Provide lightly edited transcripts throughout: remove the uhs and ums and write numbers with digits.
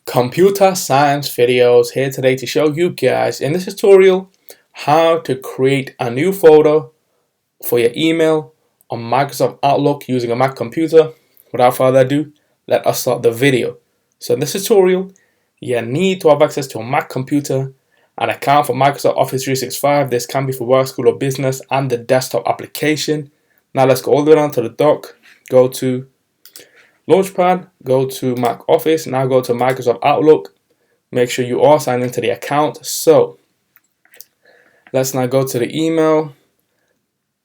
Computer Science Videos here today to show you guys in this tutorial how to create a new folder for your email on Microsoft Outlook using a Mac computer. Without further ado, let us start the video. So in this tutorial, you need to have access to a Mac computer, an account for Microsoft Office 365. This can be for work, school, or business, and the desktop application. Now let's go all the way down to the dock, go to Launchpad, go to Mac Office, now go to Microsoft Outlook. Make sure you are signed into the account. So let's now go to the email,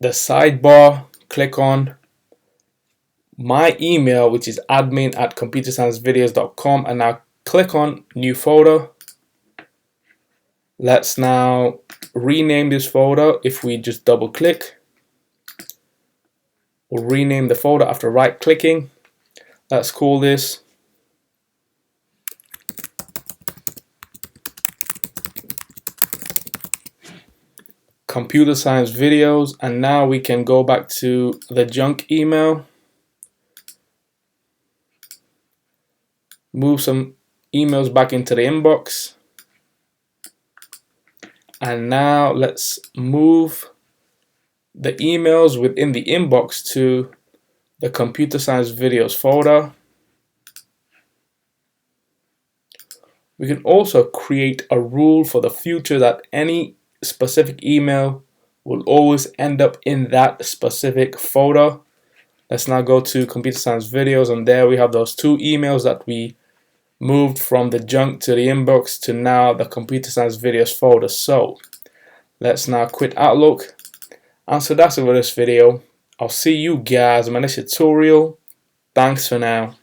the sidebar, click on my email, which is admin@ComputerScienceVideos.com, and now click on new folder. Let's now rename this folder. If we just double click, we'll rename the folder after right clicking. Let's call this Computer Science Videos, and now we can go back to the junk email, move some emails back into the inbox, and now let's move the emails within the inbox to the Computer Science Videos folder. We can also create a rule for the future that any specific email will always end up in that specific folder. Let's now go to Computer Science Videos, and there we have those two emails that we moved from the junk to the inbox to now the Computer Science Videos folder. So let's now quit Outlook. And so that's it for this video. I'll see you guys in my next tutorial. Thanks for now.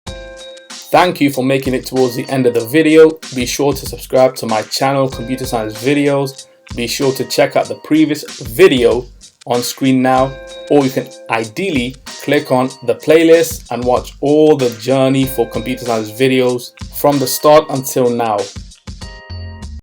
Thank you for making it towards the end of the video. Be sure to subscribe to my channel, Computer Science Videos. Be sure to check out the previous video on screen now, or you can ideally click on the playlist and watch all the journey for Computer Science Videos from the start until now.